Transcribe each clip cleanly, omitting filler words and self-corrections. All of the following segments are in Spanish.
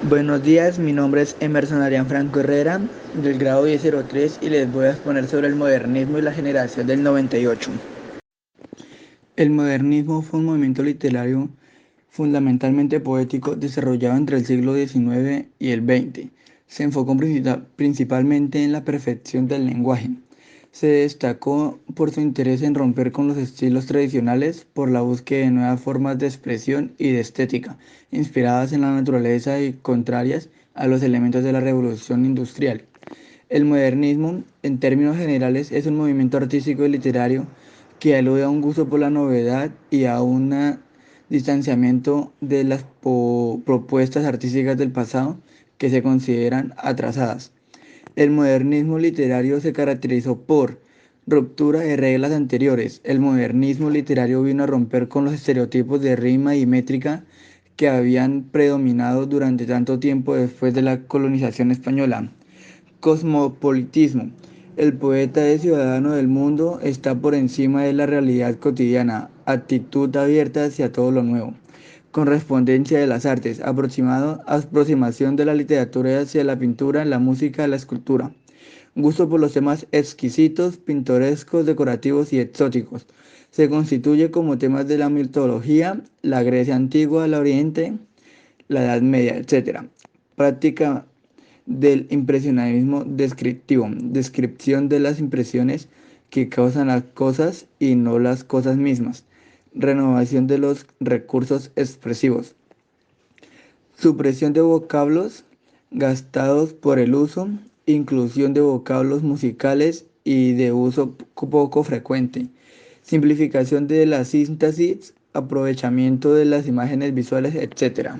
Buenos días, mi nombre es Emerson Adrián Franco Herrera, del grado 1003 y les voy a exponer sobre el modernismo y la generación del 98. El modernismo fue un movimiento literario fundamentalmente poético desarrollado entre el siglo XIX y el XX. Se enfocó principalmente en la perfección del lenguaje. Se destacó por su interés en romper con los estilos tradicionales, por la búsqueda de nuevas formas de expresión y de estética, inspiradas en la naturaleza y contrarias a los elementos de la revolución industrial. El modernismo, en términos generales, es un movimiento artístico y literario que alude a un gusto por la novedad y a un distanciamiento de las propuestas artísticas del pasado que se consideran atrasadas. El modernismo literario se caracterizó por ruptura de reglas anteriores. El modernismo literario vino a romper con los estereotipos de rima y métrica que habían predominado durante tanto tiempo después de la colonización española. Cosmopolitismo. El poeta es ciudadano del mundo, está por encima de la realidad cotidiana, actitud abierta hacia todo lo nuevo. Correspondencia de las artes, aproximación de la literatura hacia la pintura, la música, la escultura. Gusto por los temas exquisitos, pintorescos, decorativos y exóticos. Se constituye como temas de la mitología, la Grecia antigua, la Oriente, la Edad Media, etc. Práctica del impresionismo descriptivo, descripción de las impresiones que causan las cosas y no las cosas mismas, renovación de los recursos expresivos, supresión de vocablos gastados por el uso, inclusión de vocablos musicales y de uso poco frecuente, simplificación de la síntesis, aprovechamiento de las imágenes visuales, etc.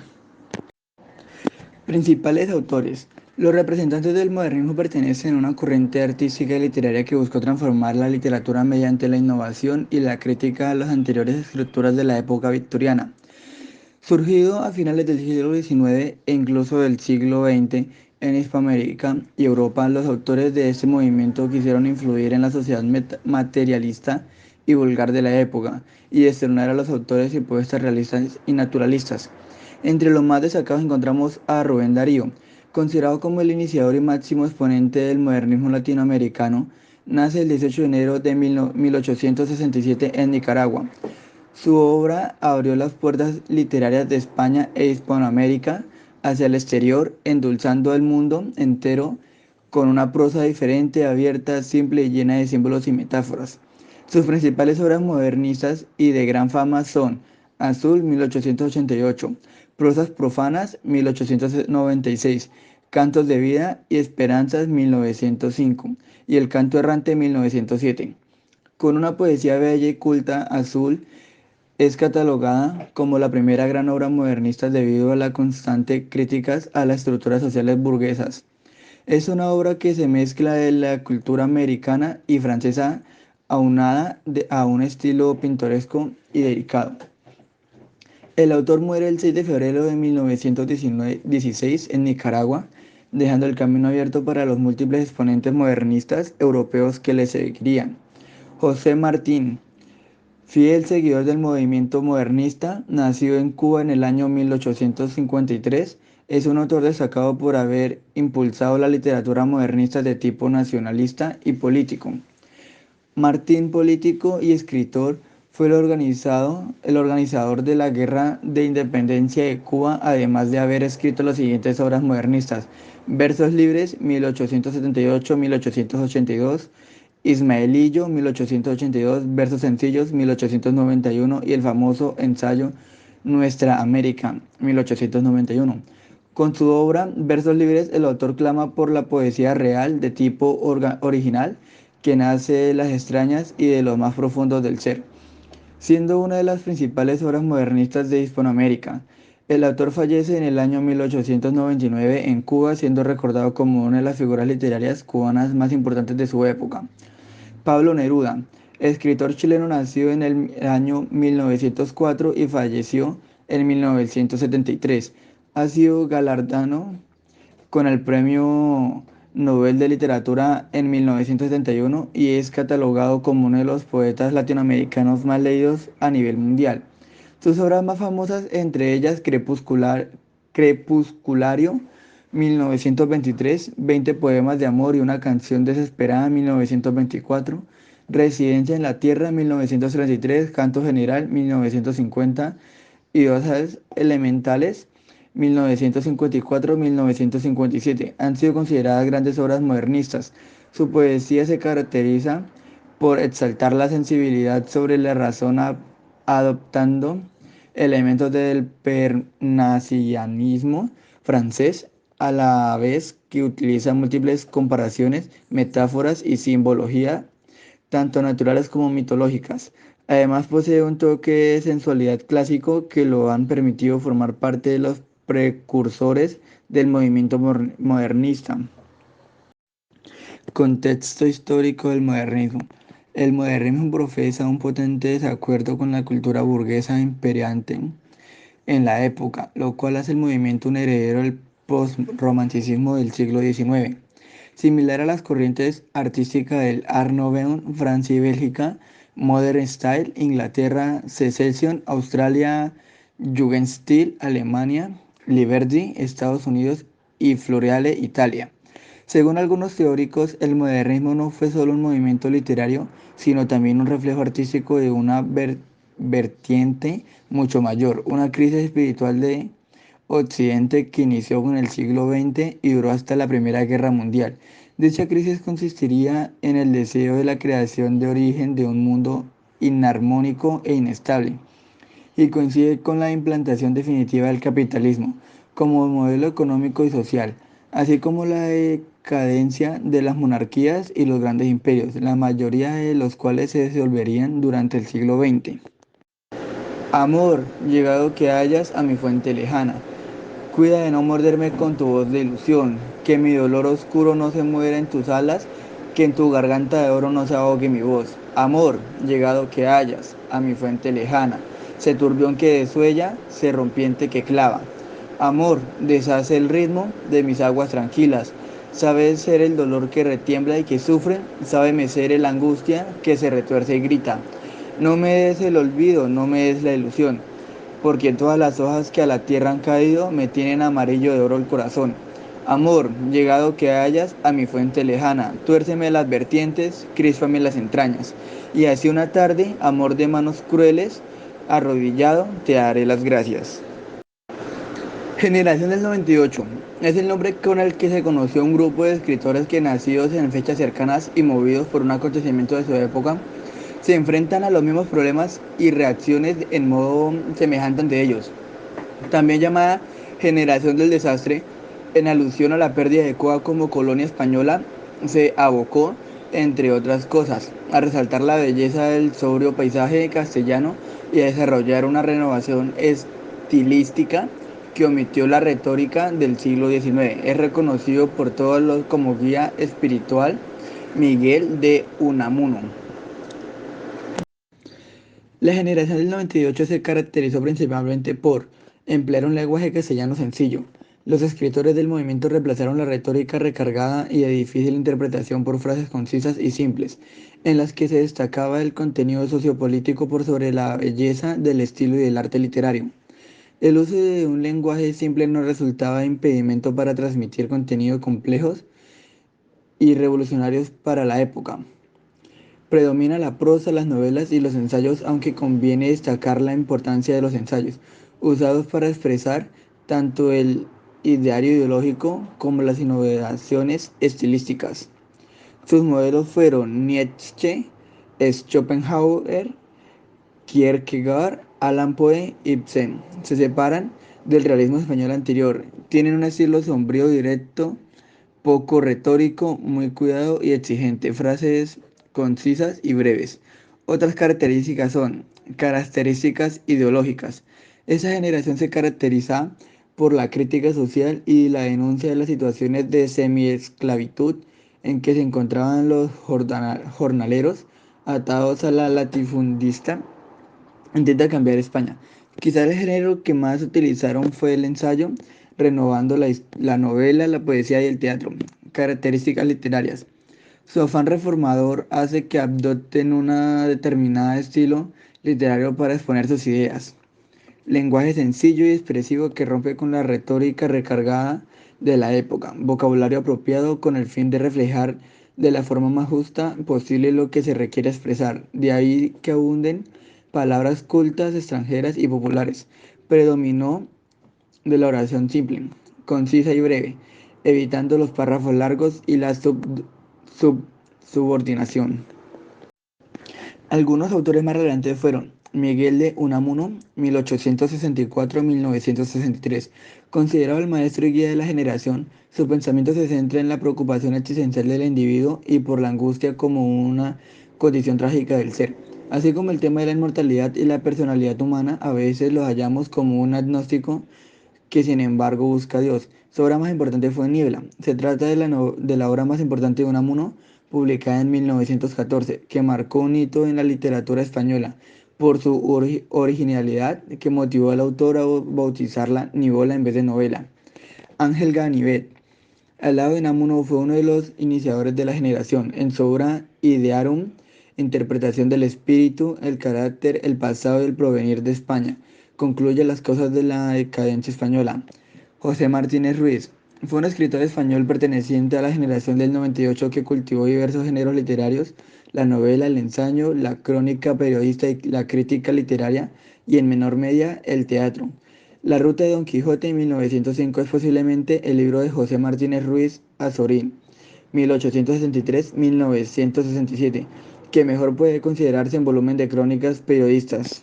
Principales autores. Los representantes del modernismo pertenecen a una corriente artística y literaria que buscó transformar la literatura mediante la innovación y la crítica a las anteriores escrituras de la época victoriana. Surgido a finales del siglo XIX e incluso del siglo XX en Hispanoamérica y Europa, los autores de este movimiento quisieron influir en la sociedad materialista y vulgar de la época y destronar a los autores y poetas realistas y naturalistas. Entre los más destacados encontramos a Rubén Darío, considerado como el iniciador y máximo exponente del modernismo latinoamericano. Nace el 18 de enero de 1867 en Nicaragua. Su obra abrió las puertas literarias de España e Hispanoamérica hacia el exterior, endulzando el mundo entero con una prosa diferente, abierta, simple y llena de símbolos y metáforas. Sus principales obras modernistas y de gran fama son Azul 1888, Prosas profanas 1896, Cantos de vida y esperanzas 1905 y El canto errante 1907. Con una poesía bella y culta, Azul es catalogada como la primera gran obra modernista debido a las constantes críticas a las estructuras sociales burguesas. Es una obra que se mezcla de la cultura americana y francesa aunada a un estilo pintoresco y delicado. El autor muere el 6 de febrero de 1916 en Nicaragua, dejando el camino abierto para los múltiples exponentes modernistas europeos que le seguirían. José Martín, fiel seguidor del movimiento modernista, nacido en Cuba en el año 1853, es un autor destacado por haber impulsado la literatura modernista de tipo nacionalista y político. Martín, político y escritor, fue el organizador de la Guerra de Independencia de Cuba, además de haber escrito las siguientes obras modernistas: Versos libres, 1878-1882, Ismaelillo, 1882, Versos sencillos, 1891 y el famoso ensayo Nuestra América, 1891. Con su obra Versos libres, el autor clama por la poesía real de tipo original que nace de las extrañas y de los más profundos del ser, siendo una de las principales obras modernistas de Hispanoamérica. El autor fallece en el año 1899 en Cuba, siendo recordado como una de las figuras literarias cubanas más importantes de su época. Pablo Neruda, escritor chileno nacido en el año 1904 y falleció en 1973. Ha sido galardonado con el Premio Nobel de Literatura en 1971 y es catalogado como uno de los poetas latinoamericanos más leídos a nivel mundial. Sus obras más famosas, entre ellas Crepusculario, 1923, 20 poemas de amor y una canción desesperada, 1924, Residencia en la Tierra, 1933, Canto General, 1950, y Dosas Elementales, 1954-1957. Han sido consideradas grandes obras modernistas. Su poesía se caracteriza por exaltar la sensibilidad sobre la razón adoptando elementos del parnasianismo francés, a la vez que utiliza múltiples comparaciones, metáforas y simbología, tanto naturales como mitológicas. Además posee un toque de sensualidad clásico que lo han permitido formar parte de los precursores del movimiento modernista. Contexto histórico del modernismo. El modernismo profesa un potente desacuerdo con la cultura burguesa imperante en la época, lo cual hace el movimiento un heredero del postromanticismo del siglo XIX. Similar a las corrientes artísticas del Art Nouveau, Francia y Bélgica, Modern Style, Inglaterra, Secession, Australia, Jugendstil, Alemania, Liberty, Estados Unidos y Floreale, Italia. Según algunos teóricos, el modernismo no fue solo un movimiento literario, sino también un reflejo artístico de una vertiente mucho mayor, una crisis espiritual de Occidente que inició con el siglo XX y duró hasta la Primera Guerra Mundial. Dicha crisis consistiría en el deseo de la creación de origen de un mundo inarmónico e inestable, y coincide con la implantación definitiva del capitalismo como modelo económico y social, así como la decadencia de las monarquías y los grandes imperios, la mayoría de los cuales se disolverían durante el siglo XX. Amor, llegado que hayas a mi fuente lejana, cuida de no morderme con tu voz de ilusión, que mi dolor oscuro no se muera en tus alas, que en tu garganta de oro no se ahogue mi voz. Amor, llegado que hayas a mi fuente lejana, se turbión que desuella, se rompiente que clava. Amor, deshace el ritmo de mis aguas tranquilas. Sabe ser el dolor que retiembla y que sufre, sabe mecer la angustia que se retuerce y grita. No me des el olvido, no me des la ilusión, porque todas las hojas que a la tierra han caído me tienen amarillo de oro el corazón. Amor, llegado que hayas a mi fuente lejana, tuérceme las vertientes, críspame las entrañas, y así una tarde, amor de manos crueles, arrodillado, te daré las gracias. Generación del 98 es el nombre con el que se conoció un grupo de escritores que, nacidos en fechas cercanas y movidos por un acontecimiento de su época, se enfrentan a los mismos problemas y reacciones en modo semejante ante ellos. También llamada Generación del Desastre, en alusión a la pérdida de Cuba como colonia española, se abocó, entre otras cosas, a resaltar la belleza del sobrio paisaje castellano y a desarrollar una renovación estilística que omitió la retórica del siglo XIX. Es reconocido por todos los como guía espiritual Miguel de Unamuno. La generación del 98 se caracterizó principalmente por emplear un lenguaje castellano sencillo. Los escritores del movimiento reemplazaron la retórica recargada y de difícil interpretación por frases concisas y simples, en las que se destacaba el contenido sociopolítico por sobre la belleza del estilo y del arte literario. El uso de un lenguaje simple no resultaba impedimento para transmitir contenidos complejos y revolucionarios para la época. Predomina la prosa, las novelas y los ensayos, aunque conviene destacar la importancia de los ensayos, usados para expresar tanto el ideario ideológico como las innovaciones estilísticas. Sus modelos fueron Nietzsche, Schopenhauer, Kierkegaard, Allan Poe, Ibsen. Se separan del realismo español anterior. Tienen un estilo sombrío, directo, poco retórico, muy cuidado y exigente, frases concisas y breves. Otras características son características ideológicas. Esa generación se caracteriza por la crítica social y la denuncia de las situaciones de semiesclavitud en que se encontraban los jornaleros atados a la latifundista. Intenta cambiar España. Quizá el género que más utilizaron fue el ensayo, renovando la novela, la poesía y el teatro. Características literarias. Su afán reformador hace que adopten un determinado estilo literario para exponer sus ideas. lenguaje sencillo y expresivo que rompe con la retórica recargada de la época, vocabulario apropiado con el fin de reflejar de la forma más justa posible lo que se requiere expresar. De ahí que abunden palabras cultas, extranjeras y populares. Predominó de la oración simple, concisa y breve, evitando los párrafos largos y la sub- subordinación. Algunos autores más relevantes fueron Miguel de Unamuno, 1864-1963. Considerado el maestro y guía de la generación, su pensamiento se centra en la preocupación existencial del individuo y por la angustia como una condición trágica del ser. Así como el tema de la inmortalidad y la personalidad humana, a veces lo hallamos como un agnóstico que sin embargo busca a Dios. Su obra más importante fue Niebla. Se trata de la obra más importante de Unamuno, publicada en 1914, que marcó un hito en la literatura española por su originalidad que motivó al autor a bautizarla Nivola en vez de novela. Ángel Ganivet, al lado de Unamuno, fue uno de los iniciadores de la generación. En su obra Idearum, interpretación del espíritu, el carácter, el pasado y el porvenir de España, concluye las causas de la decadencia española. José Martínez Ruiz fue un escritor español perteneciente a la generación del 98 que cultivó diversos géneros literarios, la novela, el ensayo, la crónica periodista y la crítica literaria, y en menor medida el teatro. La ruta de Don Quijote en 1905 es posiblemente el libro de José Martínez Ruiz Azorín, 1863-1967, que mejor puede considerarse en volumen de crónicas periodistas.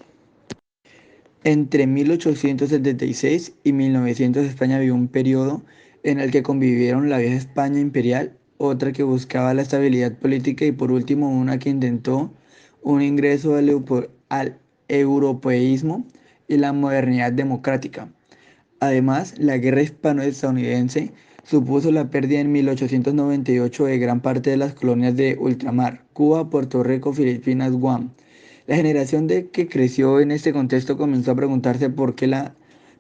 Entre 1876 y 1900 España vivió un periodo en el que convivieron la vieja España imperial, otra que buscaba la estabilidad política y por último una que intentó un ingreso al europeísmo y la modernidad democrática. Además, la guerra hispano-estadounidense supuso la pérdida en 1898 de gran parte de las colonias de ultramar, Cuba, Puerto Rico, Filipinas, Guam. La generación de que creció en este contexto comenzó a preguntarse por la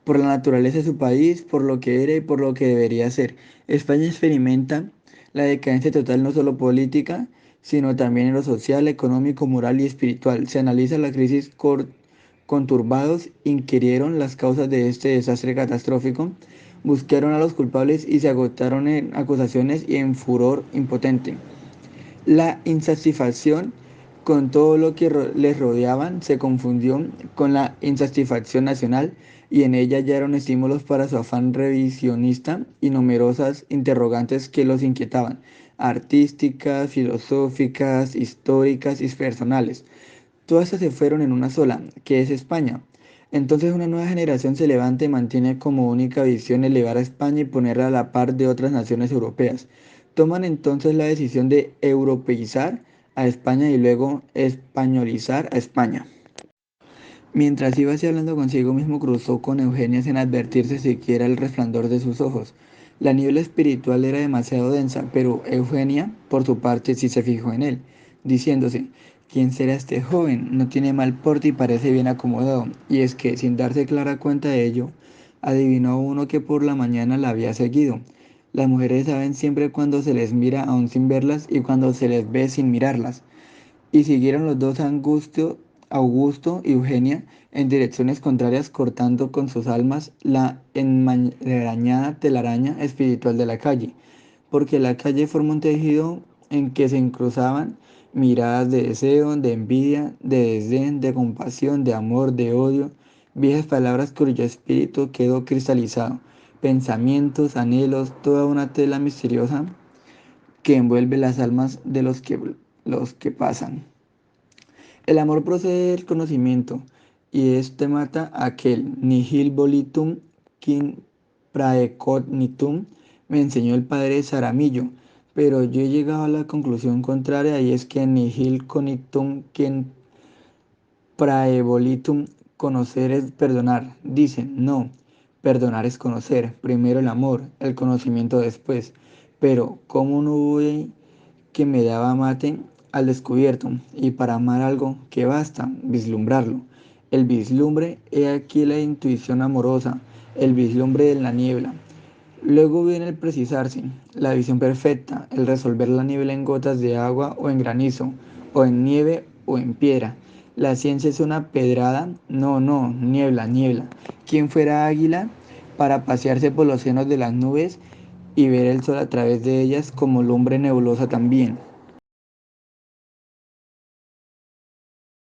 naturaleza de su país, por lo que era y por lo que debería ser. España experimenta la decadencia total no solo política, sino también en lo social, económico, moral y espiritual. Se analiza la crisis conturbados, inquirieron las causas de este desastre catastrófico, buscaron a los culpables y se agotaron en acusaciones y en furor impotente. La insatisfacción con todo lo que les rodeaban se confundió con la insatisfacción nacional y en ella hallaron estímulos para su afán revisionista y numerosas interrogantes que los inquietaban, artísticas, filosóficas, históricas y personales. Todas estas se fueron en una sola, que es España. Entonces una nueva generación se levanta y mantiene como única visión elevar a España y ponerla a la par de otras naciones europeas. Toman entonces la decisión de europeizar a España y luego españolizar a España. Mientras iba así hablando consigo mismo, cruzó con Eugenia sin advertirse siquiera el resplandor de sus ojos. La niebla espiritual era demasiado densa, pero Eugenia, por su parte, sí se fijó en él, diciéndose, ¿quién será este joven? No tiene mal porte y parece bien acomodado. Y es que, sin darse clara cuenta de ello, adivinó uno que por la mañana la había seguido. Las mujeres saben siempre cuando se les mira aún sin verlas y cuando se les ve sin mirarlas. Y siguieron los dos Augusto y Eugenia en direcciones contrarias, cortando con sus almas la enmarañada telaraña espiritual de la calle, porque la calle forma un tejido en que se cruzaban miradas de deseo, de envidia, de desdén, de compasión, de amor, de odio, viejas palabras cuyo espíritu quedó cristalizado, pensamientos, anhelos, toda una tela misteriosa que envuelve las almas de los que pasan. El amor procede del conocimiento, y este mata a aquel nihil volitum quin praecognitum, me enseñó el padre Saramillo, pero yo he llegado a la conclusión contraria y es que nihil cognitum quin praevolitum, conocer es perdonar. Dicen, no, perdonar es conocer, primero el amor, el conocimiento después. Pero, ¿cómo no voy que me daba mate al descubierto? Y para amar algo, que basta? Vislumbrarlo. El vislumbre, he aquí la intuición amorosa, el vislumbre de la niebla. Luego viene el precisarse, la visión perfecta, el resolver la niebla en gotas de agua o en granizo, o en nieve o en piedra. La ciencia es una pedrada. No, no, niebla, niebla. ¿Quién fuera águila para pasearse por los senos de las nubes y ver el sol a través de ellas como lumbre nebulosa también?